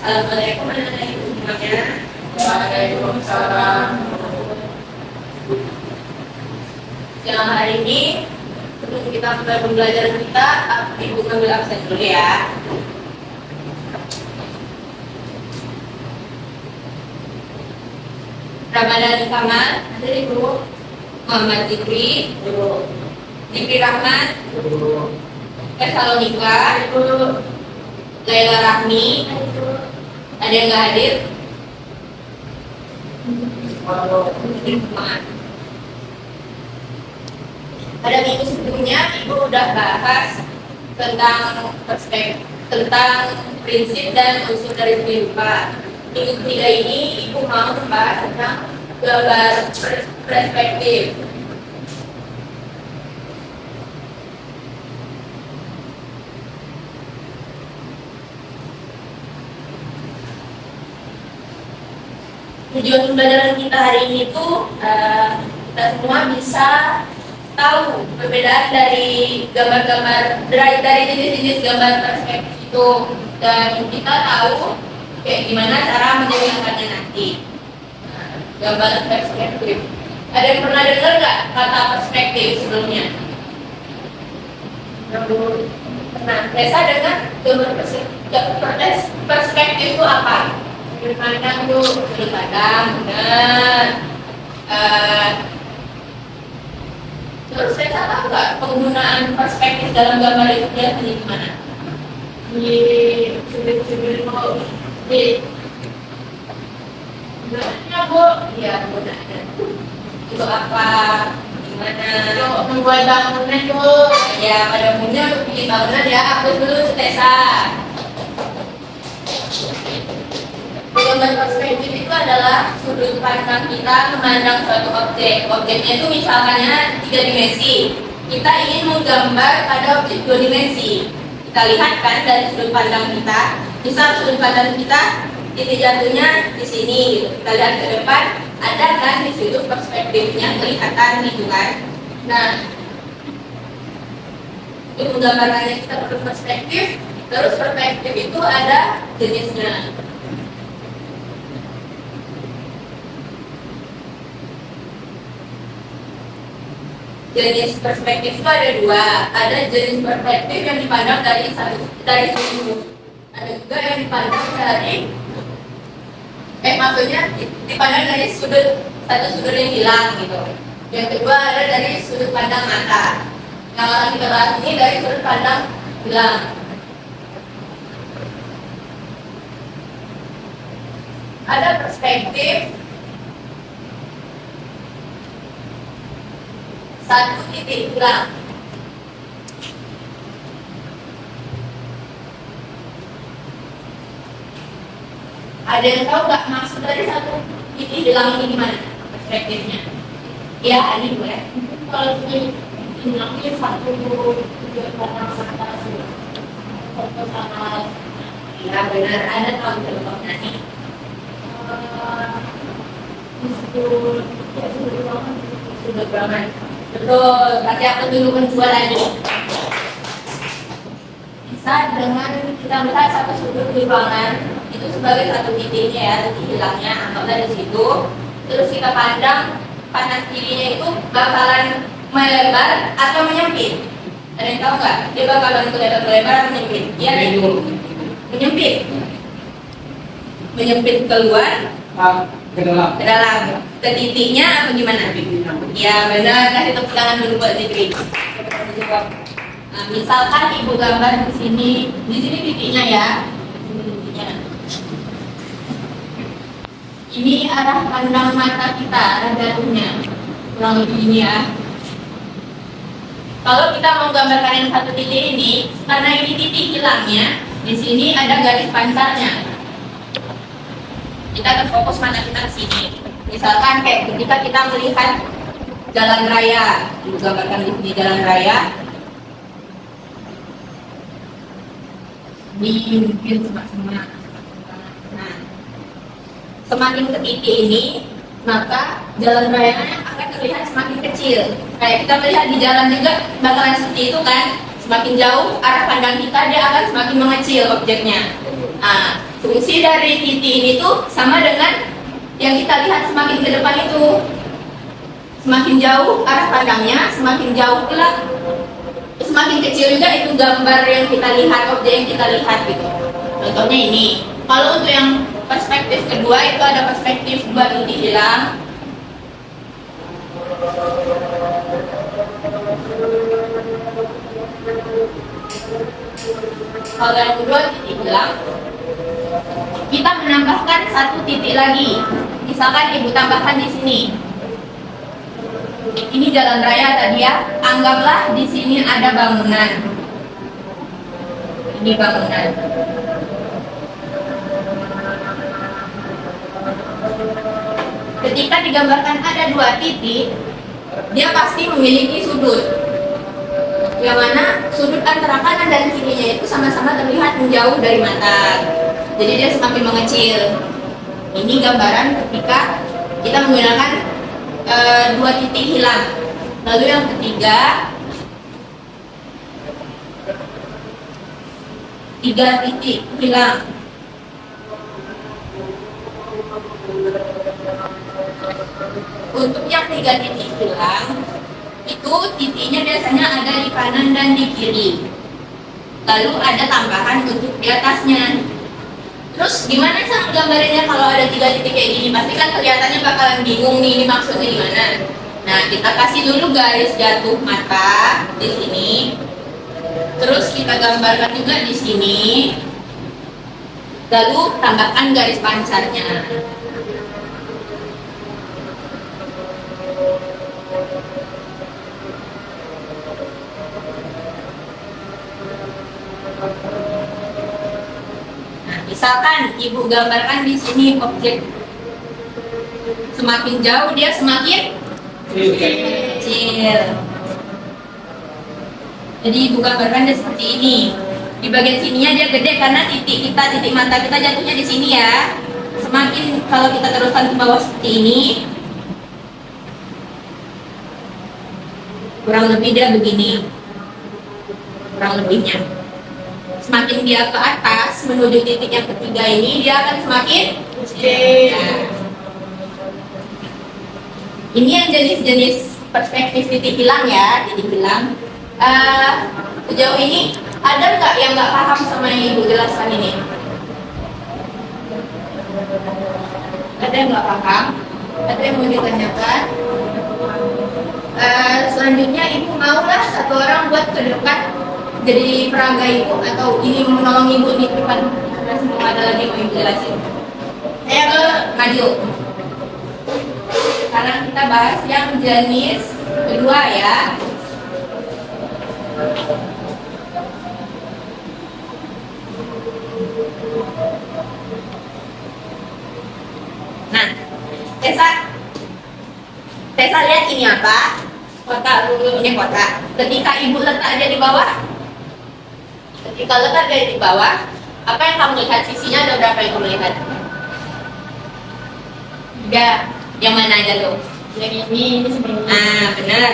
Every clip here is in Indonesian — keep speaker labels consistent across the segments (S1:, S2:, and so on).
S1: Assalamualaikum warahmatullahi wabarakatuh.
S2: Waalaikumsalam.
S1: Yang hari ini sebelum kita mulai pembelajaran kita, Ibu ngambil absen dulu ya. Ramadan Kamal, ada Ibu. Muhammad Zikri, Zikri Rahman, Salonika, Laila Rahmi, ada yang nggak hadir? Pada minggu sebelumnya Ibu udah bahas tentang prinsip dan unsur dari kehidupan. Minggu ketiga ini Ibu mau membahas tentang gambar perspektif. Tujuan pembelajaran kita hari ini tuh kita semua bisa tahu perbedaan dari gambar-gambar dari jenis-jenis gambar perspektif itu, dan kita tahu kayak gimana cara menjadikannya nanti. Gambar perspektif. Ada yang pernah dengar nggak kata perspektif sebelumnya? Pernah. Biasa dengar gambar perspektif itu apa? Sudut pandang tuh, sudut pandang, benar. Terus saya tahu nggak penggunaan perspektif dalam gambar itu biasanya gimana? Di sudut-sudut di gunanya Bu? Iya, gunanya. Untuk apa? Gimana? Untuk membuat bangunan Bu. Ya, pada umumnya untuk bikin bangunan ya, aku dulu Tesa. Gambar perspektif itu adalah sudut pandang kita memandang suatu objek. Objeknya itu misalnya 3 dimensi. Kita ingin menggambar pada objek 2 dimensi. Kita lihat kan dari sudut pandang kita. Misal sudut pandang kita titik jatuhnya di sini, gitu. Kita lihat ke depan, ada kan di situ perspektifnya kelihatan gitu kan. Nah, untuk menggambarkannya kita perlu perspektif. Terus perspektif itu ada jenisnya. Jenis perspektif itu ada 2. Ada jenis perspektif yang dipandang dari sudut. Ada juga yang dipandang dari dipandang dari satu sudut yang hilang gitu. Yang kedua ada dari sudut pandang mata. Yang akan kita bahas ini dari sudut pandang hilang. Ada perspektif satu titik hilang. Ada yang tahu nggak maksud dari satu titik hilang ini gimana perspektifnya? Ya, ini boleh. Kalau hilangnya satu tujuan karena atas sama. Ya benar, ada tahu contohnya nih. Sudut ruangan. Betul, kasih aku dulu menjual lagi. Bisa dengan kita melihat satu sudut di ruangan itu sebagai satu titiknya ya, titik hilangnya, anggaplah di situ. Terus kita pandang panas kirinya itu bakalan melebar atau menyempit. Ada yang tahu nggak? Dia bakalan kelihatan melebar atau menyempit? Iya, menyempit. Menyempit keluar. Ke dalam ke titiknya apa gimana? Ya benar, kasih tepuk tangan dulu buat Zikri. Nah, misalkan Ibu gambar di sini titiknya ya. Ini arah pandang mata kita, arah jatuhnya, kurang lebih ini ya. Kalau kita mau gambarkan yang satu titik ini, karena ini titik hilangnya, di sini ada garis pancarnya. Kita akan fokus mana kita ke sini. Misalkan kayak ketika kita melihat jalan raya, Ibu gambarkan di sini jalan raya. Mungkin semak-semak. Nah, semakin ke titik ini, maka jalan rayanya akan terlihat semakin kecil. Kayak kita melihat di jalan juga bakalan seperti itu kan. Semakin jauh arah pandang kita, dia akan semakin mengecil objeknya. Nah, Fungsi dari titik ini tuh sama dengan yang kita lihat semakin ke depan itu. Semakin jauh arah pandangnya, semakin jauh pula, semakin kecil juga itu gambar yang kita lihat, objek yang kita lihat gitu. Contohnya ini. Kalau untuk yang perspektif kedua itu ada perspektif dua titik hilang. Kalau yang kedua titik hilang, kita menambahkan satu titik lagi. Misalkan ibu tambahkan di sini. Ini jalan raya tadi ya. Anggaplah di sini ada bangunan. Ini bangunan. Ketika digambarkan ada dua titik, dia pasti memiliki sudut. Yang mana sudut antara kanan dan kirinya itu sama-sama terlihat menjauh dari mata. Jadi dia semakin mengecil. Ini gambaran ketika kita menggunakan dua titik hilang. Lalu yang ketiga, tiga titik hilang. Untuk yang tiga titik hilang, itu titiknya biasanya ada di kanan dan di kiri. Lalu ada tambahan untuk di atasnya. Terus gimana sih gambarnya kalau ada tiga titik kayak gini? Pasti kan kelihatannya bakalan bingung nih, ini maksudnya gimana? Nah, kita kasih dulu garis jatuh mata di sini. Terus kita gambarkan juga di sini. Lalu tambahkan garis pancarnya. Misalkan ibu gambarkan di sini objek semakin jauh dia semakin kecil. Jadi ibu gambarkan dia seperti ini. Di bagian sininya dia gede karena titik mata kita jatuhnya di sini ya. Semakin kalau kita teruskan ke bawah seperti ini, kurang lebih dia begini. Kurang lebihnya. Semakin dia ke atas menuju titik yang ketiga ini, dia akan semakin kecil. Nah, ini yang jenis-jenis perspektif titik hilang ya, titik hilang. Sejauh ini ada nggak yang nggak paham sama yang ibu jelaskan ini? Ada yang nggak paham? Ada yang mau ditanyakan? Selanjutnya ibu maulah satu orang buat ke depan jadi peraga ibu atau ini menolong ibu di depan karena semua ada lagi yang mau ibu jelasin. Saya ke maju. Sekarang kita bahas yang jenis kedua ya. Nah, Tessa lihat ini apa? Kotak dulu, ini kotak. Ketika ibu letak dia di bawah, ketika letak dia di bawah, apa yang kamu lihat? Sisinya ada berapa yang kamu lihat? 3. Yang mana aja tuh? Yang ini sebenarnya. Ah, benar.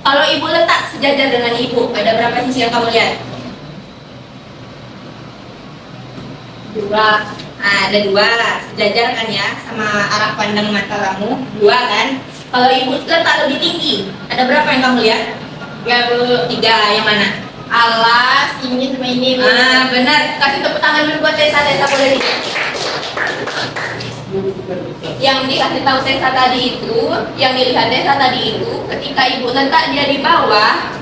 S1: Kalau ibu letak sejajar dengan ibu, ada berapa sisi yang kamu lihat? 2. Ada 2, sejajar kan ya, sama arah pandang mata kamu, 2 kan? Kalau ibu letak lebih tinggi, ada berapa yang kamu lihat? 3, yang mana? Alas, ini sama ini. Benar, kasih tepuk tangan dulu buat Tessa boleh lihat. Yang dikasih tahu Tessa tadi itu, yang dilihat Tessa tadi itu, ketika ibu letak dia di bawah,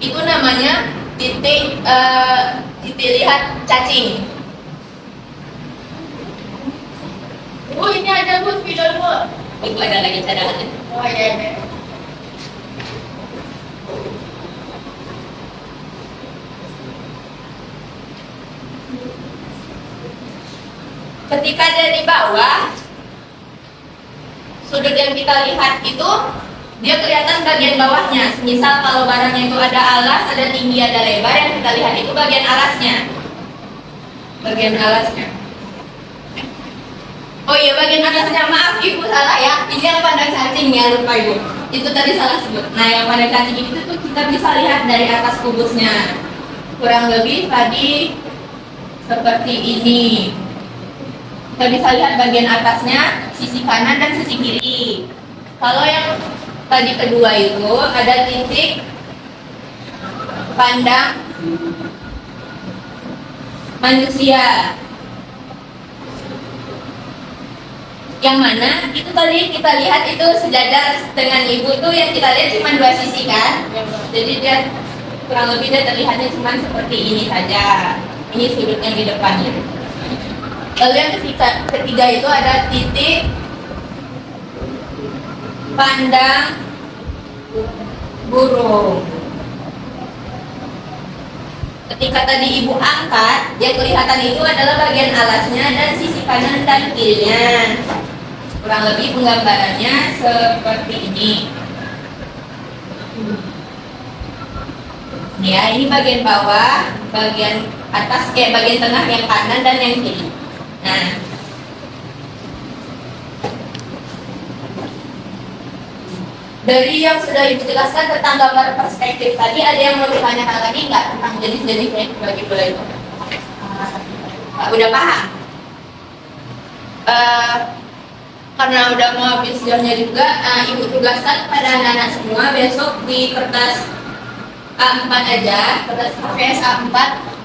S1: itu namanya titik lihat cacing. Oh, ini ada Bu, spidol Bu. Ibu ada lagi cadangan. Oh iya. Ketika dari bawah, sudut yang kita lihat itu dia kelihatan bagian bawahnya. Misal kalau barangnya itu ada alas, ada tinggi, ada lebar, yang kita lihat itu bagian alasnya. Bagian alasnya. Oh iya, bagian atasnya, maaf ibu salah ya. Ini yang pandang cacing ya, lupa ibu. Itu tadi salah sebut. Nah, yang pandang cacing itu tuh kita bisa lihat dari atas kubusnya. Kurang lebih tadi seperti ini. Kita bisa lihat bagian atasnya, sisi kanan dan sisi kiri. Kalau yang tadi kedua itu ada titik pandang manusia. Yang mana itu tadi kita lihat itu sejajar dengan ibu itu yang kita lihat cuma dua sisi kan. Jadi dia kurang lebih dia terlihatnya cuma seperti ini saja. Ini sudut yang di depannya. Lalu yang ketiga itu ada titik pandang burung. Ketika tadi ibu angkat, yang kelihatan itu adalah bagian alasnya dan sisi kanan dan kirinya. Kurang lebih penggambarannya seperti ini. Ya, ini bagian bawah, bagian atas, bagian tengah yang kanan dan yang kiri. Nah, dari yang sudah ibu jelaskan tentang gambar perspektif tadi, ada yang mau ditanyakan lagi nggak tentang jenis-jenisnya bagi bola itu? Udah paham? Karena udah mau habis jamnya juga, ibu tugaskan kepada anak-anak semua besok di kertas A4 aja, kertas HVS A4.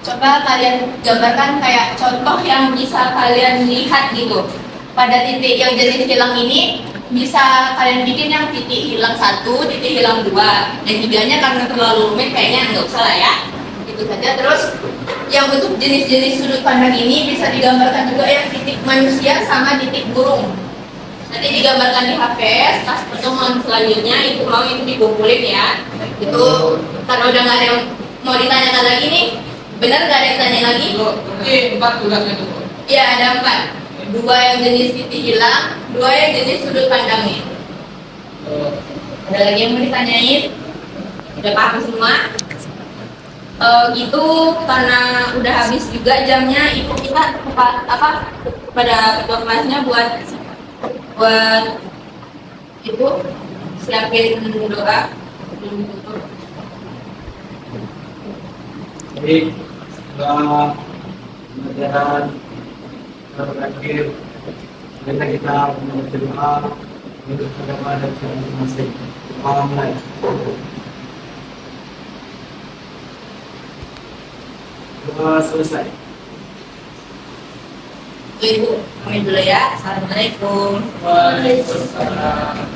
S1: Coba kalian gambarkan kayak contoh yang bisa kalian lihat gitu. Pada titik yang jenis hilang ini, bisa kalian bikin yang titik hilang 1, titik hilang 2, dan 3-nya karena terlalu rumit kayaknya nggak usah lah ya. Itu saja. Terus yang untuk jenis-jenis sudut pandang ini bisa digambarkan juga yang titik manusia sama titik burung. Nanti digambarkan di HVS, pas pertemuan selanjutnya itu mau itu dikumpulin ya. Itu karena udah nggak ada yang mau ditanyakan lagi nih, benar nggak ada yang tanya lagi?
S2: Oke, 4 tugasnya itu.
S1: Iya ada 4. 2 yang jenis titik hilang, 2 yang jenis sudut pandangnya. Ada lagi yang mau ditanyain? Udah paham semua? Gitu karena udah habis juga jamnya, ibu kita pada ketua kelasnya buat ibu siapin doa.
S3: Baik, setelah pelajaran berakhir, kita berdoa untuk agama dan masing-masing. Alhamdulillah. Doa selesai.
S1: Ibu, kami dulu ya. Assalamualaikum.
S2: Waalaikumsalam.